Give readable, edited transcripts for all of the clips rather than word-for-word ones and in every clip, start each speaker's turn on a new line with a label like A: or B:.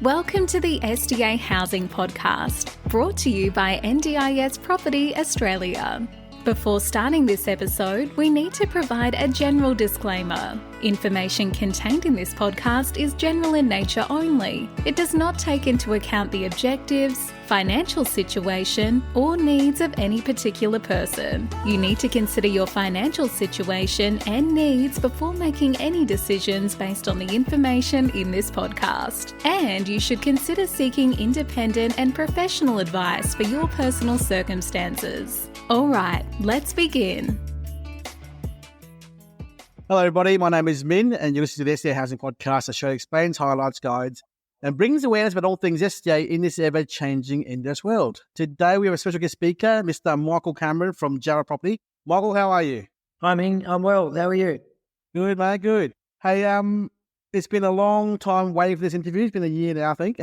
A: Welcome to the SDA Housing Podcast, brought to you by NDIS Property Australia. Before starting this episode, we need to provide a general disclaimer. Information contained in this podcast is general in nature only. It does not take into account the objectives, financial situation, or needs of any particular person. You need to consider your financial situation and needs before making any decisions based on the information in this podcast. And you should consider seeking independent and professional advice for your personal circumstances. All right, let's begin.
B: Hello, everybody. My name is Minh, and you're listening to the SDA Housing Podcast, a show that explains, highlights, guides, and brings awareness about all things SDA in this ever-changing English world. Today, we have a special guest speaker, Mr. Michael Cameron from Jarra Property. Michael, how are you?
C: Hi, Minh. I'm well. How are you?
B: Good, mate. Good. Hey, it's been a long time waiting for this interview. It's been a year now, I think.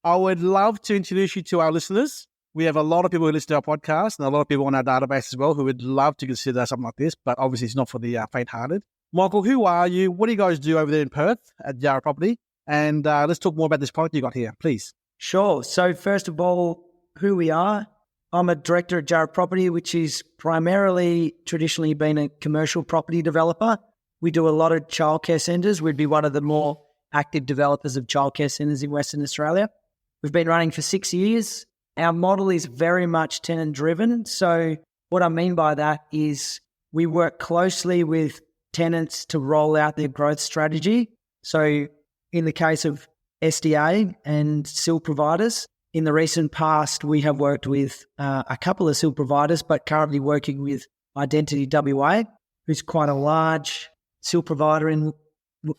B: I would love to introduce you to our listeners. We have a lot of people who listen to our podcast and a lot of people on our database as well who would love to consider something like this, but obviously it's not for the faint-hearted. Michael, who are you? What do you guys do over there in Perth at Jarra Property? And let's talk more about this product you got here, please.
C: Sure. So first of all, who we are. I'm a director at Jarra Property, which is primarily traditionally been a commercial property developer. We do a lot of childcare centres. We'd be one of the more active developers of childcare centres in Western Australia. We've been running for 6 years. Our model is very much tenant-driven. So what I mean by that is we work closely with tenants to roll out their growth strategy. So in the case of SDA and SIL providers, in the recent past, we have worked with a couple of SIL providers, but currently working with IdentityWA, who's quite a large SIL provider in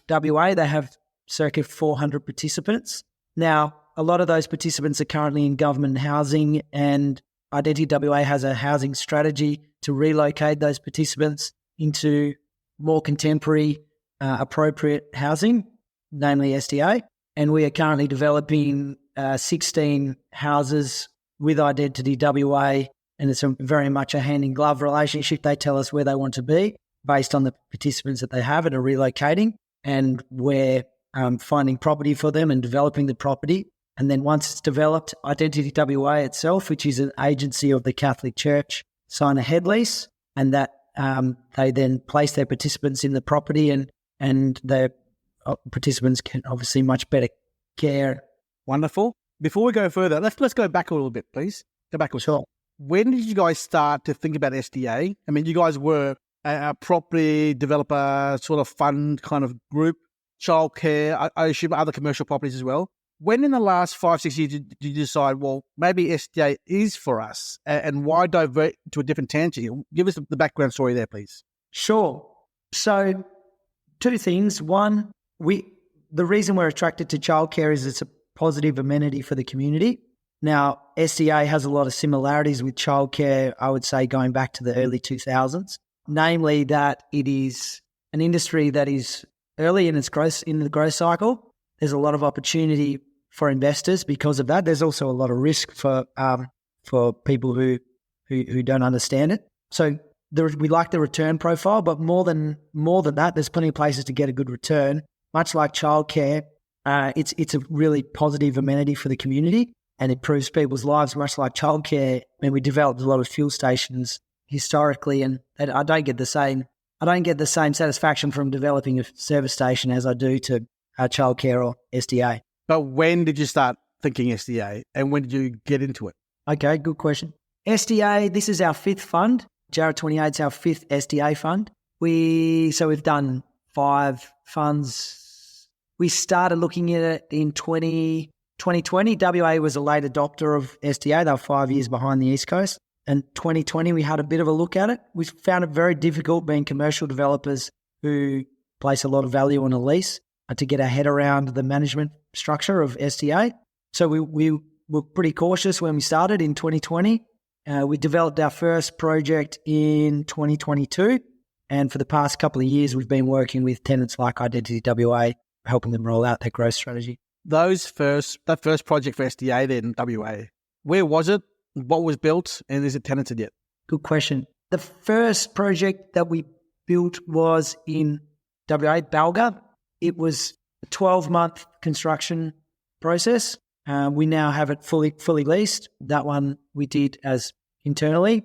C: WA. They have circa 400 participants. Now, a lot of those participants are currently in government housing, and IdentityWA has a housing strategy to relocate those participants into more contemporary, appropriate housing, namely SDA. And we are currently developing 16 houses with IdentityWA, and it's very much a hand-in-glove relationship. They tell us where they want to be based on the participants that they have and are relocating, and we're finding property for them and developing the property. And then once it's developed, IdentityWA itself, which is an agency of the Catholic Church, sign a head lease, and that they then place their participants in the property, and the participants can obviously much better care.
B: Wonderful. Before we go further, let's go back a little bit, please. Go back a little.
C: Sure.
B: When did you guys start to think about SDA? I mean, you guys were a property developer sort of fund kind of group, childcare, I assume other commercial properties as well. When in the last 5-6 years did you decide, well, maybe SDA is for us, and why divert to a different tangent? Give us the background story there, please.
C: Sure. So two things. One, the reason we're attracted to childcare is it's a positive amenity for the community. Now, SDA has a lot of similarities with childcare, I would say, going back to the early 2000s, namely that it is an industry that is early in its growth, in the growth cycle. There's a lot of opportunity for investors because of that. There's also a lot of risk for people who don't understand it. So we like the return profile, but more than that, there's plenty of places to get a good return. Much like childcare, it's a really positive amenity for the community and improves people's lives. Much like childcare, when we developed a lot of fuel stations historically, and I don't get the same satisfaction from developing a service station as I do to childcare or SDA.
B: But when did you start thinking SDA, and when did you get into it?
C: Okay, good question. SDA, this is our fifth fund. Jarra 28 is our fifth SDA fund. So we've done 5 funds. We started looking at it in 2020. WA was a late adopter of SDA. They were 5 years behind the East Coast. And 2020, we had a bit of a look at it. We found it very difficult being commercial developers who place a lot of value on a lease to get our head around the management structure of SDA. So we were pretty cautious when we started in 2020. We developed our first project in 2022. And for the past couple of years, we've been working with tenants like IdentityWA, helping them roll out their growth strategy.
B: That first project for SDA then, WA, where was it? What was built? And is it tenanted yet?
C: Good question. The first project that we built was in WA, Balga. It was a 12-month construction process. We now have it fully leased. That one we did as internally,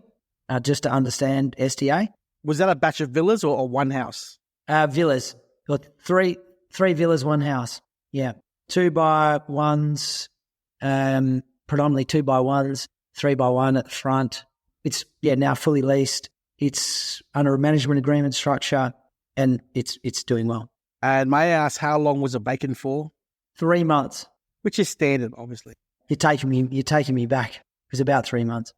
C: just to understand SDA.
B: Was that a batch of villas or one house?
C: Villas. Got three villas, one house. Yeah. 2x1s, predominantly 2x1s, 3x1 at the front. It's now fully leased. It's under a management agreement structure, and it's doing well.
B: And may I ask, how long was it vacant for?
C: 3 months.
B: Which is standard, obviously.
C: You're taking me back. It was about 3 months.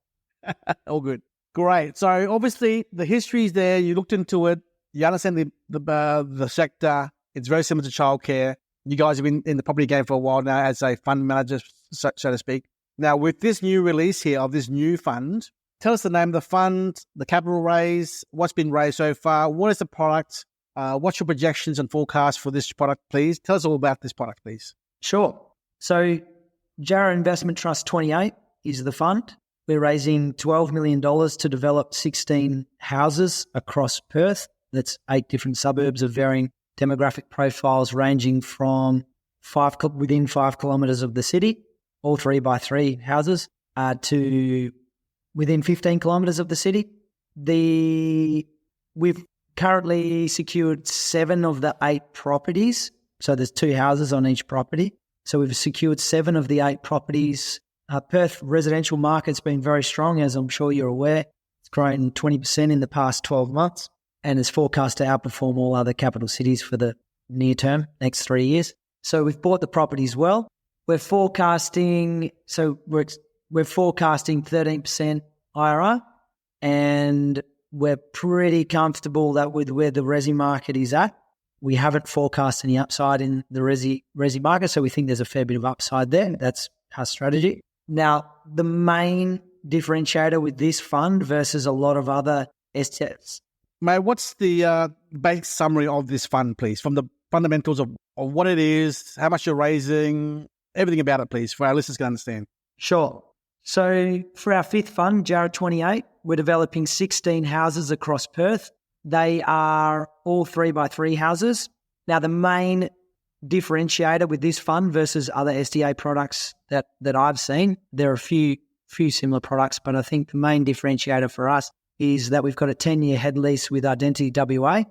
B: All good. Great. So obviously the history is there. You looked into it. You understand the sector. It's very similar to childcare. You guys have been in the property game for a while now as a fund manager, so to speak. Now, with this new release here of this new fund, tell us the name of the fund, the capital raise, what's been raised so far, what is the product, what's your projections and forecasts for this product, please? Tell us all about this product, please.
C: Sure. So Jarra Investment Trust 28 is the fund. We're raising $12 million to develop 16 houses across Perth. That's 8 different suburbs of varying demographic profiles ranging from within 5 kilometres of the city, all 3x3 houses, to within 15 kilometres of the city. We've currently secured 7 of the 8 properties. So there's 2 houses on each property. So we've secured 7 of the 8 properties. Perth residential market's been very strong, as I'm sure you're aware. It's grown 20% in the past 12 months and is forecast to outperform all other capital cities for the near term, next 3 years. So we've bought the properties well. We're forecasting 13% IRR, and we're pretty comfortable that with where the resi market is at, we haven't forecast any upside in the resi market, so we think there's a fair bit of upside there. That's our strategy. Now, the main differentiator with this fund versus a lot of other STFs.
B: Mate, what's the basic summary of this fund, please, from the fundamentals of what it is, how much you're raising, everything about it, please, for our listeners to understand.
C: Sure. So for our 5th fund, Jarra 28, we're developing 16 houses across Perth. They are all 3x3 houses. Now, the main differentiator with this fund versus other SDA products that I've seen, there are a few similar products, but I think the main differentiator for us is that we've got a 10-year head lease with IdentityWA,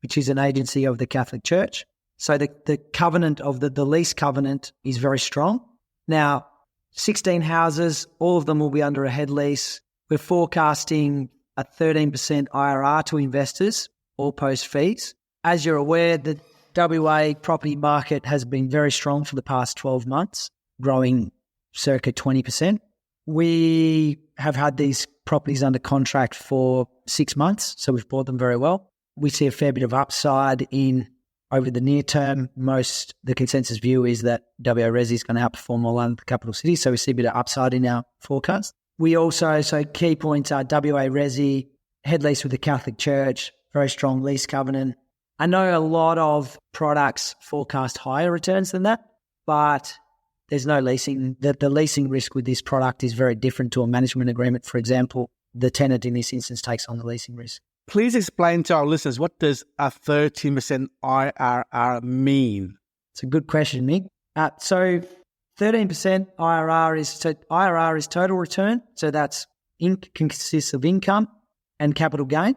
C: which is an agency of the Catholic Church. So the covenant of the lease covenant is very strong. Now, 16 houses, all of them will be under a head lease. We're forecasting a 13% IRR to investors, all post fees. As you're aware, the WA property market has been very strong for the past 12 months, growing circa 20%. We have had these properties under contract for 6 months, so we've bought them very well. We see a fair bit of upside over the near term. The consensus view is that WA Resi is going to outperform all other capital cities, so we see a bit of upside in our forecast. We also, so key points are WA Resi, head lease with the Catholic Church, very strong lease covenant. I know a lot of products forecast higher returns than that, but there's no leasing. The leasing risk with this product is very different to a management agreement. For example, the tenant in this instance takes on the leasing risk.
B: Please explain to our listeners, what does a 13% IRR mean?
C: It's a good question, Mick. So 13% IRR is total return. So that's consists of income and capital gain.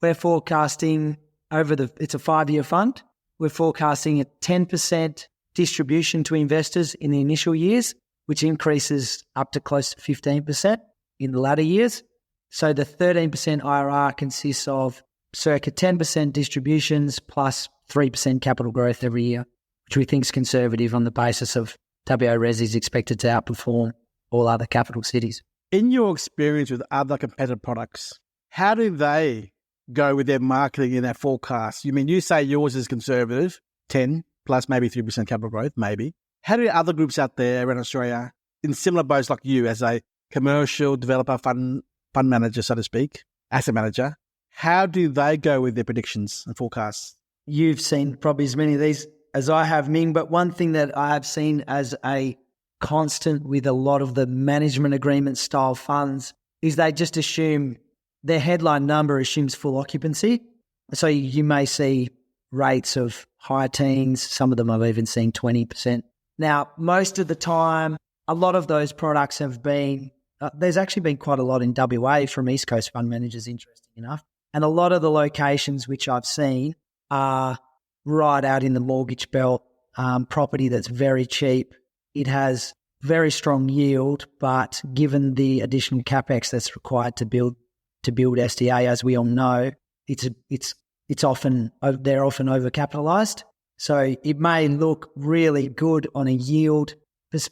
C: We're forecasting it's a 5-year fund. We're forecasting a 10% distribution to investors in the initial years, which increases up to close to 15% in the latter years. So the 13% IRR consists of circa 10% distributions plus 3% capital growth every year, which we think is conservative on the basis of WA Resi is expected to outperform all other capital cities.
B: In your experience with other competitive products, how do they go with their marketing and their forecasts? You say yours is conservative, 10 plus maybe 3% capital growth, maybe. How do other groups out there around Australia, in similar boats like you as a commercial developer, fund manager, so to speak, asset manager, how do they go with their predictions and forecasts?
C: You've seen probably as many of these as I have, Ming, but one thing that I have seen as a constant with a lot of the management agreement style funds is they just assume their headline number assumes full occupancy. So you may see rates of high teens. Some of them I've even seen 20%. Now, most of the time, a lot of those products have been, there's actually been quite a lot in WA from East Coast fund managers, interesting enough. And a lot of the locations which I've seen are right out in the mortgage belt, property that's very cheap. It has very strong yield, but given the additional capex that's required to build SDA, as we all know, they're often overcapitalized. So it may look really good on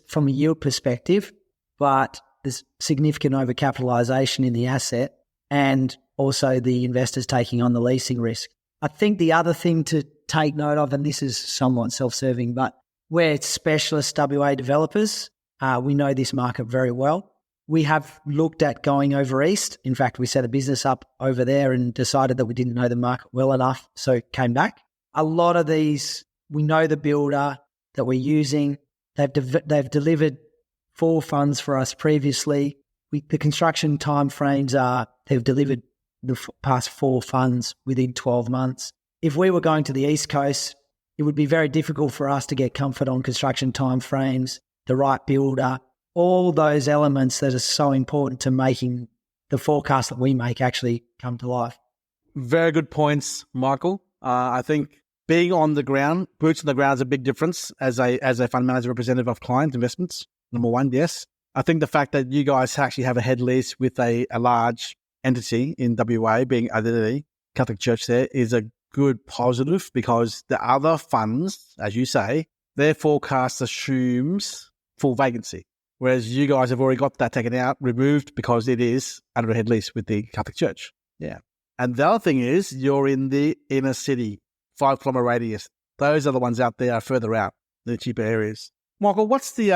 C: from a yield perspective, but there's significant overcapitalization in the asset and also the investors taking on the leasing risk. I think the other thing to take note of, and this is somewhat self-serving, but we're specialist WA developers. We know this market very well. We have looked at going over east. In fact, we set a business up over there and decided that we didn't know the market well enough, so came back. A lot of these, we know the builder that we're using. They've delivered 4 funds for us previously. The construction timeframes are they've delivered the past 4 funds within 12 months. If we were going to the East Coast, it would be very difficult for us to get comfort on construction timeframes, the right builder, all those elements that are so important to making the forecast that we make actually come to life.
B: Very good points, Michael. I think being on the ground, boots on the ground is a big difference as a fund manager representative of client investments. Number one, yes. I think the fact that you guys actually have a head lease with a large entity in WA, being Identity Catholic Church there, is a good positive because the other funds, as you say, their forecast assumes full vacancy. Whereas you guys have already got that taken out, removed, because it is under a head lease with the Catholic Church. Yeah. And the other thing is you're in the inner city, 5-kilometre radius. Those are the ones out there further out, the cheaper areas. Michael, what's the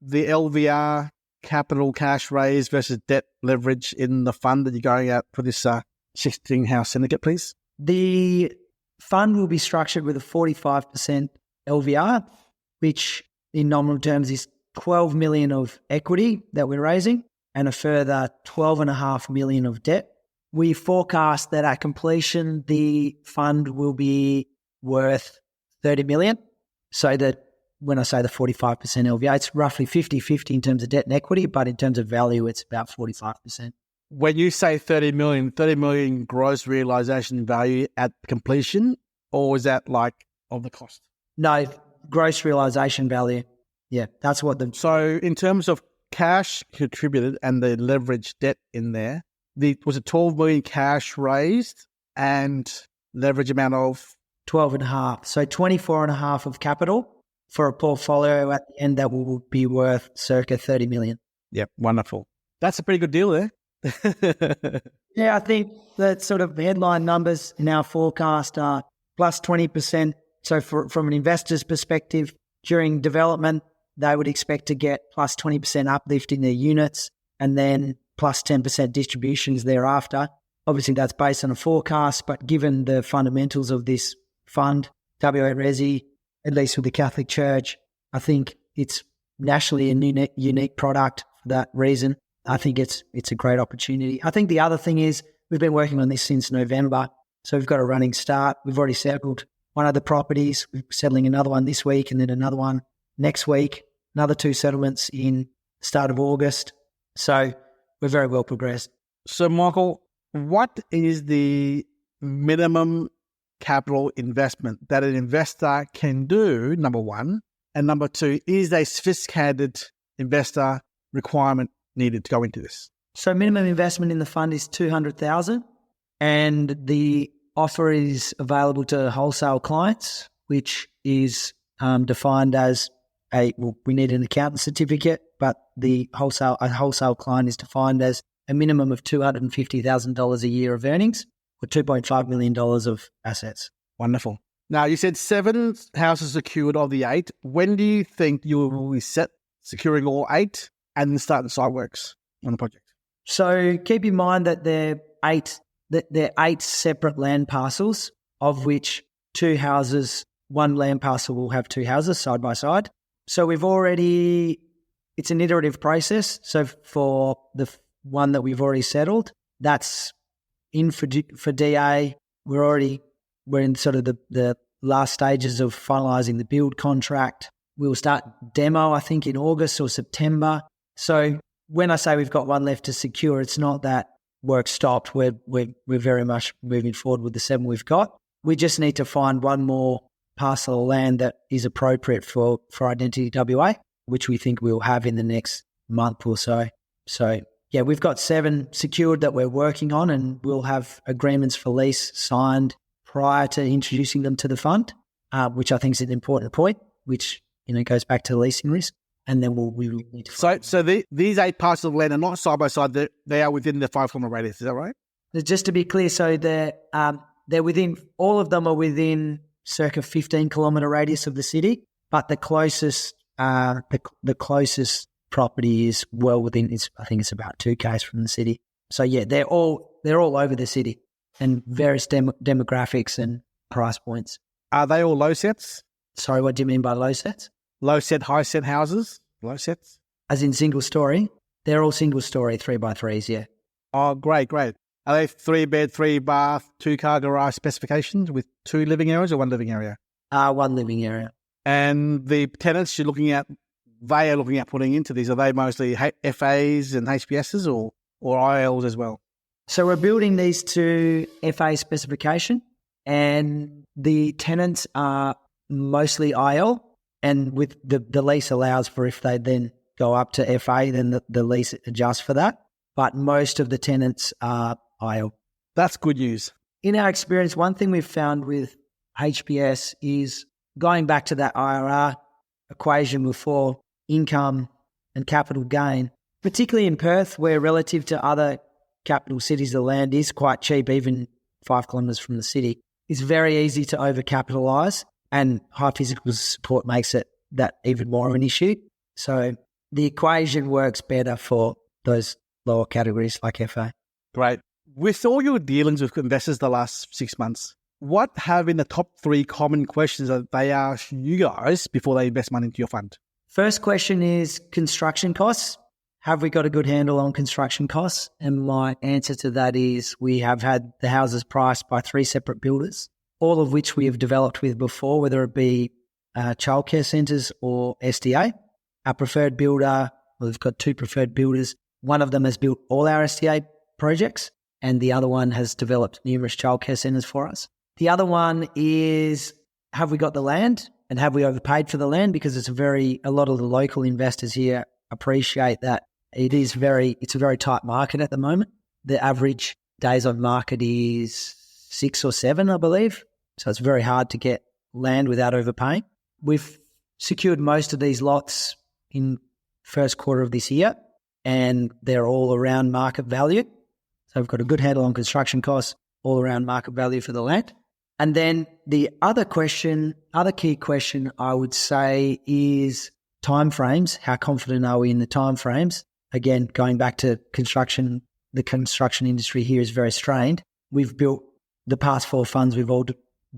B: LVR capital cash raise versus debt leverage in the fund that you're going out for this 16-house syndicate, please?
C: The fund will be structured with a 45% LVR, which in nominal terms is 12 million of equity that we're raising and a further 12.5 million of debt. We forecast that at completion, the fund will be worth 30 million. So that when I say the 45% LVR, it's roughly 50-50 in terms of debt and equity, but in terms of value, it's about 45%.
B: When you say 30 million gross realisation value at completion, or is that like of the cost?
C: No, gross realisation value. Yeah, that's what
B: So in terms of cash contributed and the leverage debt in there, was it 12 million cash raised and leverage amount of
C: 12.5. So 24.5 of capital for a portfolio at the end that will be worth circa 30 million.
B: Yep, wonderful. That's a pretty good deal there.
C: Yeah, I think that sort of headline numbers in our forecast are plus 20%. So from an investor's perspective, during development, they would expect to get plus 20% uplift in their units and then plus 10% distributions thereafter. Obviously, that's based on a forecast, but given the fundamentals of this fund, WA Resi, at least with the Catholic Church, I think it's nationally a unique product for that reason. I think it's a great opportunity. I think the other thing is we've been working on this since November, so we've got a running start. We've already settled one of the properties. We're settling another one this week and then another one next week, another 2 settlements in the start of August. So we're very well progressed.
B: So, Michael, what is the minimum capital investment that an investor can do, number one? And number two, is a sophisticated investor requirement needed to go into this?
C: So minimum investment in the fund is 200,000 and the offer is available to wholesale clients, which is defined as we need an accountant certificate, but a wholesale client is defined as a minimum of $250,000 a year of earnings or $2.5 million of assets.
B: Wonderful. Now, you said 7 houses secured of the 8. When do you think you will be set securing all 8 and then start the site works on the project?
C: So keep in mind that they're 8 separate land parcels, of which 2 houses, 1 land parcel will have 2 houses side by side. So it's an iterative process. So for the one that we've already settled, that's in for DA. We're already we're in sort of the last stages of finalising the build contract. We'll start demo, I think, in August or September. So when I say we've got one left to secure, it's not that work stopped. We're very much moving forward with the 7 we've got. We just need to find one more parcel of land that is appropriate for IdentityWA, which we think we'll have in the next month or so. So, yeah, we've got 7 secured that we're working on, and we'll have agreements for lease signed prior to introducing them to the fund, which I think is an important point, which goes back to leasing risk. And then we will need to
B: So these 8 parcels of land are not side by side. They are within the 5-kilometre radius. Is that right?
C: Just to be clear, so they're within. All of them are within circa 15-kilometre radius of the city, but the closest the closest property is well within. I think it's about 2 km from the city. So yeah, they're all over the city and various demographics and price points.
B: Are they all low sets?
C: Sorry, what do you mean by low sets?
B: Low set, high set houses? Low sets?
C: As in single story? They're all single story, 3x3s, yeah.
B: Oh, great. Are they 3-bed, 3-bath, 2-car garage specifications with 2 living areas or 1 living area?
C: 1 living area.
B: And the tenants they are looking at putting into these, are they mostly FAs and HBSs or ILs as well?
C: So we're building these to FA specification, and the tenants are mostly IL. And with the lease allows for, if they then go up to FA, then the lease adjusts for that. But most of the tenants are IL.
B: That's good news.
C: In our experience, one thing we've found with HBS is going back to that IRR equation before, income and capital gain, particularly in Perth, where relative to other capital cities, the land is quite cheap, even 5 kilometres from the city. It's very easy to overcapitalise. And high physical support makes it that even more of an issue. So the equation works better for those lower categories like FA.
B: Great. With all your dealings with investors the last 6 months, what have been the top 3 common questions that they ask you guys before they invest money into your fund?
C: First question is construction costs. Have we got a good handle on construction costs? And my answer to that is we have had the houses priced by 3 separate builders, all of which we have developed with before, whether it be childcare centres or SDA. Our preferred builder, we've got 2 preferred builders. One of them has built all our SDA projects, and the other one has developed numerous childcare centres for us. The other one is, have we got the land and have we overpaid for the land? Because a lot of the local investors here appreciate that it's a very tight market at the moment. The average days on market is 6 or 7, I believe. So it's very hard to get land without overpaying. We've secured most of these lots in first quarter of this year, and they're all around market value. So we've got a good handle on construction costs, all around market value for the land. And then the other key question I would say is timeframes. How confident are we in the timeframes? Again, going back to construction, the construction industry here is very strained. We've built the past 4 funds, we've all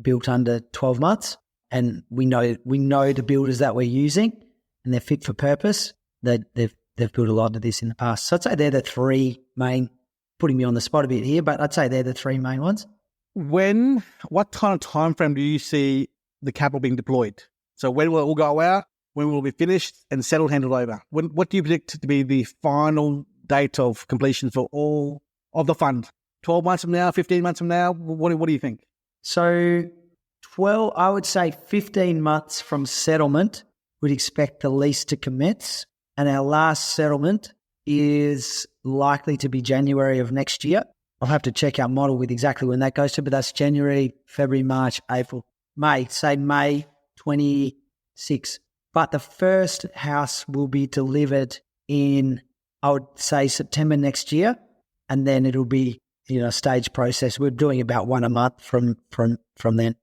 C: built under 12 months, and we know the builders that we're using, and they're fit for purpose. They've built a lot of this in the past. So I'd say they're the 3 main, putting me on the spot a bit here, but I'd say they're the 3 main ones.
B: What kind of time frame do you see the capital being deployed? So when will it all go out? When will it be finished and settled, handed over? What do you predict to be the final date of completion for all of the fund? 12 months from now, 15 months from now? What do you think?
C: So I would say 15 months from settlement, we'd expect the lease to commence. And our last settlement is likely to be January of next year. I'll have to check our model with exactly when that goes to, but that's January, February, March, April, May 26. But the first house will be delivered in, I would say, September next year, and then it'll be a stage process. We're doing about 1 a month from then,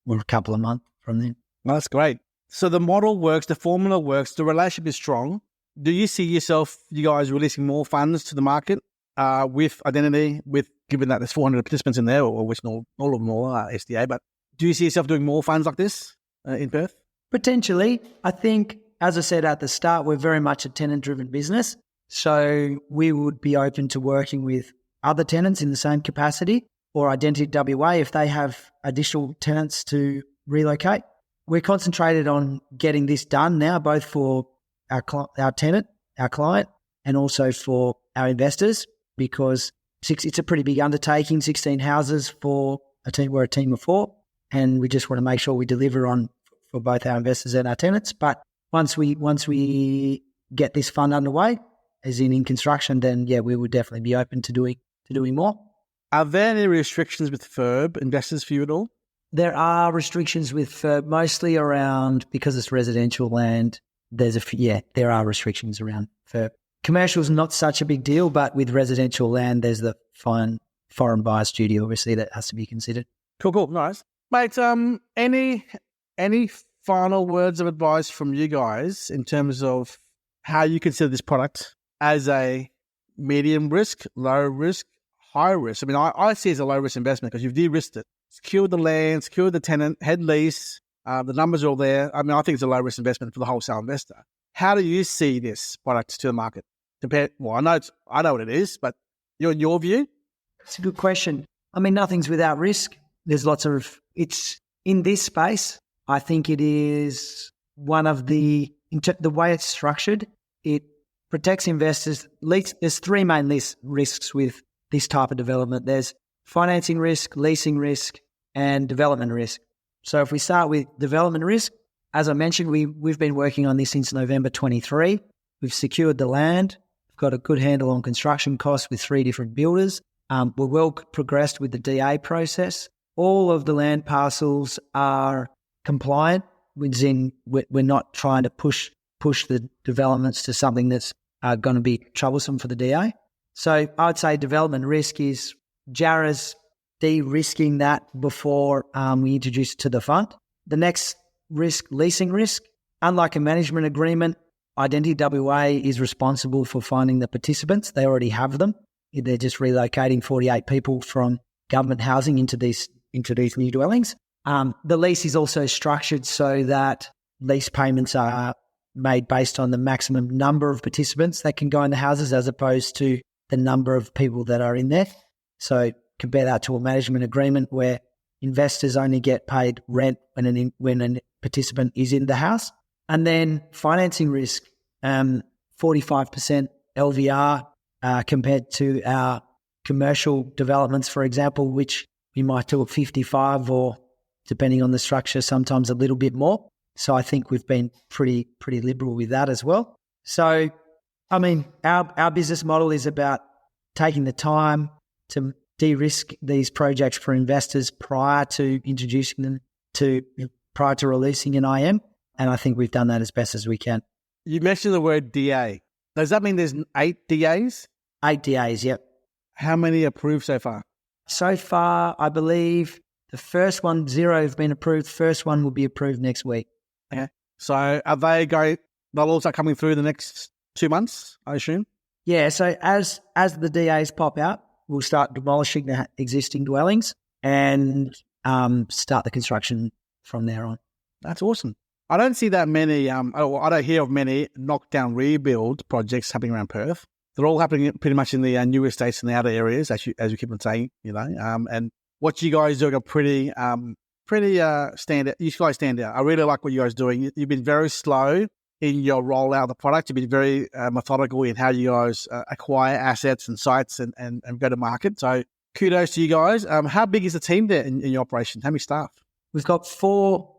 C: or a couple of months from then.
B: Well, that's great. So the model works, the formula works, the relationship is strong. Do you see you guys releasing more funds to the market with Identity, given that there's 400 participants in there, or which not all of them are SDA, but do you see yourself doing more funds like this in Perth?
C: Potentially. I think, as I said at the start, we're very much a tenant-driven business. So we would be open to working with other tenants in the same capacity. or IdentityWA if they have additional tenants to relocate. We're concentrated on getting this done now, both for our tenant, our client, and also for our investors, because it's a pretty big undertaking, 16 houses for a team. We're a team of 4, and we just want to make sure we deliver on for both our investors and our tenants. But once we get this fund underway, as in construction, then we would definitely be open to doing more.
B: Are there any restrictions with FIRB investors for you at all?
C: There are restrictions with FIRB, mostly around, because it's residential land. There are restrictions around FIRB. Commercial is not such a big deal, but with residential land, there's the foreign buyer's duty, obviously, that has to be considered.
B: Cool, nice, mate. Any final words of advice from you guys in terms of how you consider this product as a medium risk, low risk, high risk? I mean, I see it as a low risk investment because you've de-risked it, secured the land, secured the tenant, head lease. The numbers are all there. I mean, I think it's a low risk investment for the wholesale investor. How do you see this product to the market? Well, I know what it is, but in your view?
C: It's a good question. I mean, nothing's without risk. There's it's in this space. I think it is one of the way it's structured, it protects investors. There's 3 main risks with this type of development. There's financing risk, leasing risk, and development risk. So if we start with development risk, as I mentioned, we've been working on this since November 23. We've secured the land. We've got a good handle on construction costs with 3 different builders. We're well progressed with the DA process. All of the land parcels are compliant, which in we're not trying to push the developments to something that's going to be troublesome for the DA. So I would say development risk is Jarra's de-risking that before we introduce it to the fund. The next risk, leasing risk. Unlike a management agreement, IdentityWA is responsible for finding the participants. They already have them. They're just relocating 48 people from government housing into these new dwellings. The lease is also structured so that lease payments are made based on the maximum number of participants that can go in the houses as opposed to the number of people that are in there. So compare that to a management agreement where investors only get paid rent when a participant is in the house. And then financing risk, 45% LVR compared to our commercial developments, for example, which we might do at 55 or, depending on the structure, sometimes a little bit more. So I think we've been pretty liberal with that as well. So, I mean, our business model is about taking the time to de-risk these projects for investors prior to introducing them prior to releasing an IM. And I think we've done that as best as we can.
B: You mentioned the word DA. Does that mean there's 8 DAs?
C: 8 DAs, yep.
B: How many approved so far?
C: So far, I believe the first one, 0 have been approved. First one will be approved next week.
B: Okay. So are they'll all start coming through the next 2 months, I assume?
C: Yeah, so as the DAs pop out, we'll start demolishing the existing dwellings and start the construction from there on.
B: That's awesome. I don't see that many, I don't hear of many knockdown rebuild projects happening around Perth. They're all happening pretty much in the new estates and the outer areas, as you keep on saying, and what you guys doing are pretty standout. You guys stand out. I really like what you guys are doing. You've been very slow in your rollout of the product. You've been very methodical in how you guys acquire assets and sites and go to market. So kudos to you guys. How big is the team there in your operation? How many staff?
C: We've got four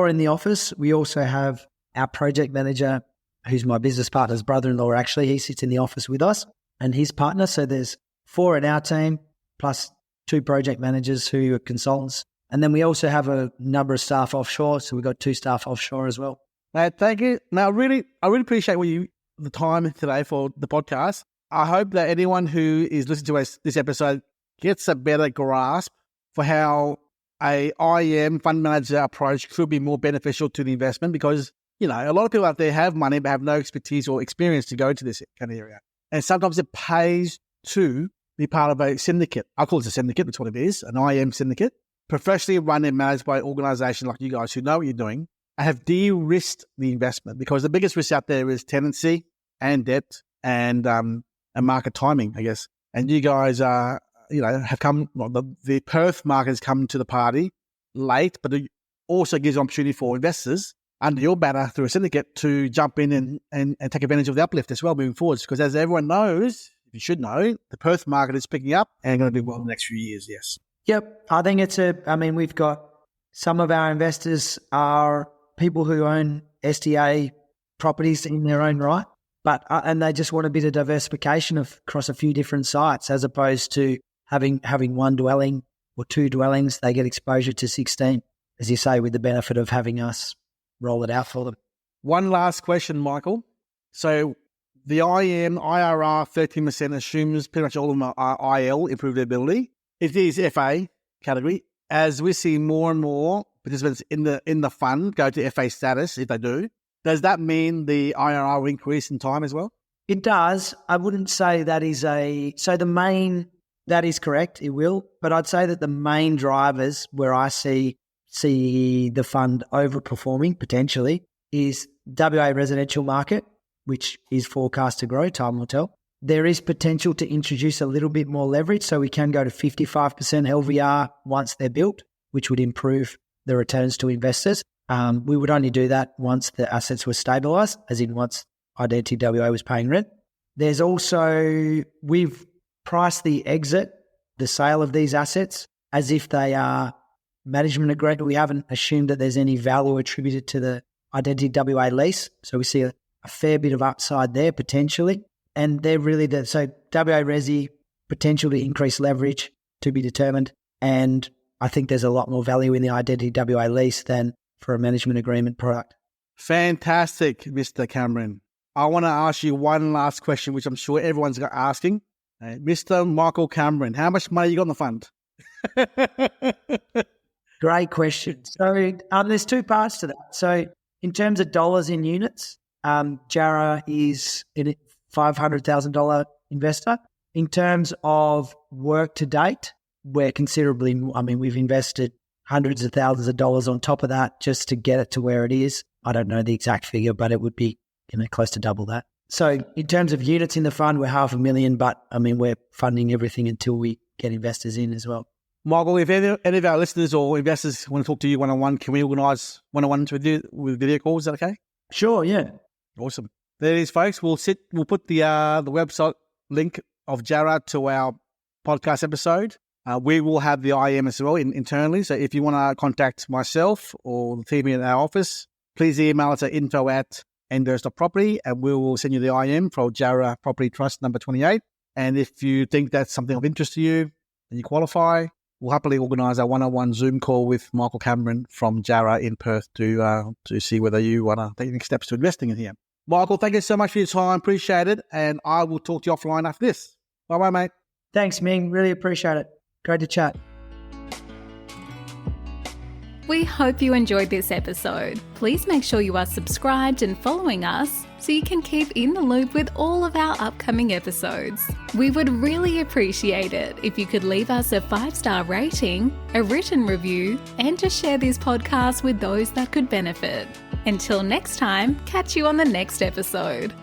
C: in the office. We also have our project manager, who's my business partner's brother-in-law, actually. He sits in the office with us and his partner. So there's 4 in our team, plus 2 project managers who are consultants. And then we also have a number of staff offshore. So we've got 2 staff offshore as well.
B: Thank you. Now, I really appreciate the time today for the podcast. I hope that anyone who is listening to this episode gets a better grasp for how a IM fund manager approach could be more beneficial to the investment, because a lot of people out there have money but have no expertise or experience to go to this kind of area, and sometimes it pays to be part of a syndicate. I call it a syndicate. That's what it is, an IM syndicate, professionally run and managed by an organisation like you guys who know what you're doing and have de-risked the investment, because the biggest risk out there is tenancy and debt and market timing, I guess. And you guys are have come. Well, the Perth market has come to the party late, but it also gives opportunity for investors under your banner through a syndicate to jump in and take advantage of the uplift as well moving forwards. Because as everyone knows, you should know, the Perth market is picking up and going to do well in the next few years. Yes.
C: Yep. I think we've got some of our investors are people who own SDA properties in their own right, and they just want a bit of diversification across a few different sites, as opposed to having one dwelling or two dwellings. They get exposure to 16, as you say, with the benefit of having us roll it out for them.
B: One last question, Michael. So the IRR 13% assumes pretty much all of them are IL, improvability. It is FA category. As we see more and more participants in the fund go to FA status, if they do, does that mean the IRR will increase in time as well?
C: It does. I wouldn't say that is that is correct. It will. But I'd say that the main drivers where I see the fund overperforming potentially is WA residential market, which is forecast to grow, time will tell. There is potential to introduce a little bit more leverage, so we can go to 55% LVR once they're built, which would improve the returns to investors. We would only do that once the assets were stabilised, as in once IdentityWA was paying rent. There's also, we've priced the exit, the sale of these assets, as if they are management agreement. We haven't assumed that there's any value attributed to the IdentityWA lease, so we see a fair bit of upside there potentially. And they're really so WA Resi, potential to increase leverage to be determined. And I think there's a lot more value in the IdentityWA lease than for a management agreement product.
B: Fantastic, Mr. Cameron. I want to ask you one last question, which I'm sure everyone's asking. Mr. Michael Cameron, how much money you got in the fund?
C: Great question. So there's two parts to that. So in terms of dollars in units, Jarra is a $500,000 investor. In terms of work to date, we're considerably, we've invested hundreds of thousands of dollars on top of that just to get it to where it is. I don't know the exact figure, but it would be close to double that. So in terms of units in the fund, we're $500,000, but we're funding everything until we get investors in as well.
B: Michael, if any of our listeners or investors want to talk to you one-on-one, can we organise one-on-ones with you with video calls? Is that okay?
C: Sure, yeah.
B: Awesome. There it is, folks. We'll put the website link of Jarra to our podcast episode. We will have the IM as well internally. So if you want to contact myself or the team in our office, please email us at info@endurst.property and we will send you the IM for Jarra Property Trust number 28. And if you think that's something of interest to you and you qualify, we'll happily organise a one-on-one Zoom call with Michael Cameron from Jarra in Perth to see whether you want to take next steps to investing in here. Michael, thank you so much for your time. Appreciate it. And I will talk to you offline after this. Bye-bye, mate.
C: Thanks, Minh. Really appreciate it. Great to chat.
A: We hope you enjoyed this episode. Please make sure you are subscribed and following us so you can keep in the loop with all of our upcoming episodes. We would really appreciate it if you could leave us a 5-star rating, a written review, and to share this podcast with those that could benefit. Until next time, catch you on the next episode.